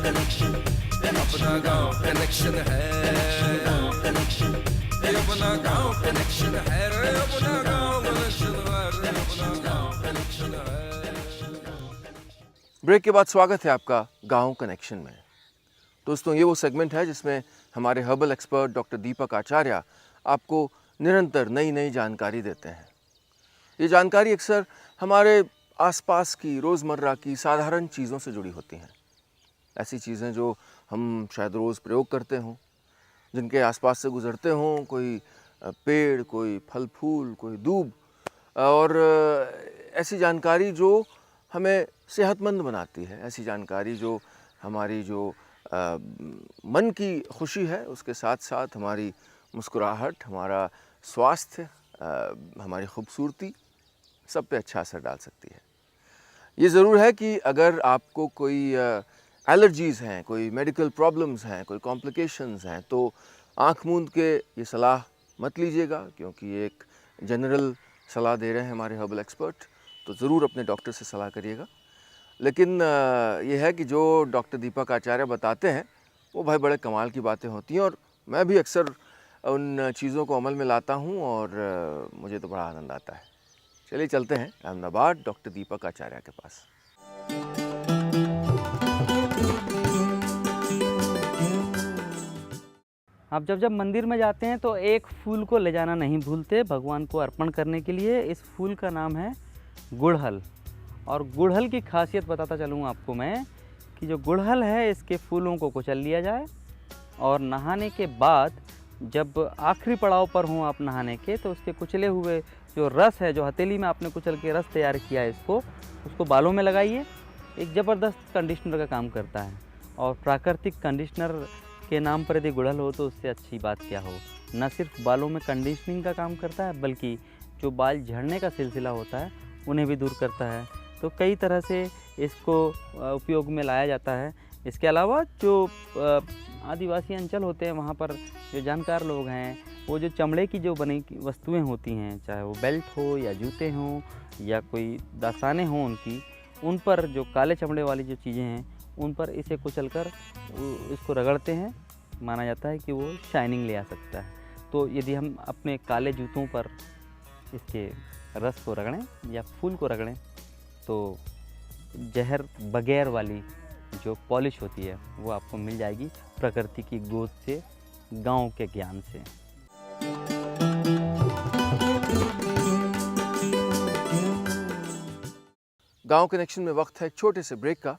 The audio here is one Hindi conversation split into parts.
अपना गांव कनेक्शन है, ये अपना गांव कनेक्शन है रे, अपना गांव कनेक्शन है रे, अपना गांव कनेक्शन है। ब्रेक के बाद स्वागत है आपका गांव कनेक्शन में। दोस्तों, ये वो सेगमेंट है जिसमें हमारे हर्बल एक्सपर्ट डॉक्टर दीपक आचार्य आपको निरंतर नई नई जानकारी देते हैं। ये जानकारी अक्सर हमारे आसपास की रोज़मर्रा की साधारण चीज़ों से जुड़ी होती हैं। ऐसी चीज़ें जो हम शायद रोज़ प्रयोग करते हों, जिनके आसपास से गुज़रते हों, कोई पेड़, कोई फल फूल, कोई दूब, और ऐसी जानकारी जो हमें सेहतमंद बनाती है, ऐसी जानकारी जो हमारी जो मन की खुशी है उसके साथ साथ हमारी मुस्कुराहट, हमारा स्वास्थ्य, हमारी खूबसूरती, सब पे अच्छा असर डाल सकती है। ये ज़रूर है कि अगर आपको कोई एलर्जीज़ हैं, कोई मेडिकल प्रॉब्लम्स हैं, कोई कॉम्प्लिकेशंस हैं, तो आँख मूंद के ये सलाह मत लीजिएगा, क्योंकि ये एक जनरल सलाह दे रहे हैं हमारे हर्बल एक्सपर्ट, तो ज़रूर अपने डॉक्टर से सलाह करिएगा। लेकिन ये है कि जो डॉक्टर दीपक आचार्य बताते हैं वो भाई बड़े कमाल की बातें होती हैं, और मैं भी अक्सर उन चीज़ों को अमल में लाता हूँ और मुझे तो बड़ा आनंद आता है। चलिए चलते हैं अहमदाबाद डॉक्टर दीपक आचार्य के पास। आप जब मंदिर में जाते हैं तो एक फूल को ले जाना नहीं भूलते भगवान को अर्पण करने के लिए। इस फूल का नाम है गुड़हल। और गुड़हल की खासियत बताता चलूँ आपको मैं कि जो गुड़हल है इसके फूलों को कुचल लिया जाए, और नहाने के बाद जब आखिरी पड़ाव पर हों आप नहाने के, तो उसके कुचले हुए जो रस है, जो हथेली में आपने कुचल के रस तैयार किया है उसको बालों में लगाइए। एक ज़बरदस्त कंडीशनर का काम करता है, और प्राकृतिक कंडीशनर के नाम पर यदि गुड़हल हो तो उससे अच्छी बात क्या हो। न सिर्फ बालों में कंडीशनिंग का काम करता है, बल्कि जो बाल झड़ने का सिलसिला होता है उन्हें भी दूर करता है। तो कई तरह से इसको उपयोग में लाया जाता है। इसके अलावा जो आदिवासी अंचल होते हैं वहाँ पर जो जानकार लोग हैं, वो जो चमड़े की जो बनी वस्तुएं होती हैं, चाहे वो बेल्ट हो या जूते हों या कोई दस्ताने हों उनकी, उन पर जो काले चमड़े वाली जो चीज़ें हैं उन पर इसे कुचलकर इसको रगड़ते हैं। माना जाता है कि वो शाइनिंग ले आ सकता है। तो यदि हम अपने काले जूतों पर इसके रस को रगड़ें या फूल को रगड़ें तो जहर बगैर वाली जो पॉलिश होती है वो आपको मिल जाएगी प्रकृति की गोद से, गांव के ज्ञान से। गांव कनेक्शन में वक्त है एक छोटे से ब्रेक का।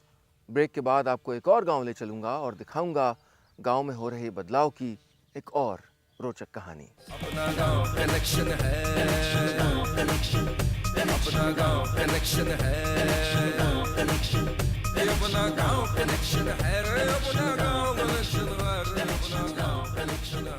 ब्रेक के बाद आपको एक और गांव ले चलूँगा और दिखाऊंगा गांव में हो रहे बदलाव की एक और रोचक कहानी। अपना गांव कनेक्शन है, अपना गांव कनेक्शन है, ये अपना गांव कनेक्शन है रे, अपना गांव कनेक्शन है रे, अपना गांव कनेक्शन है।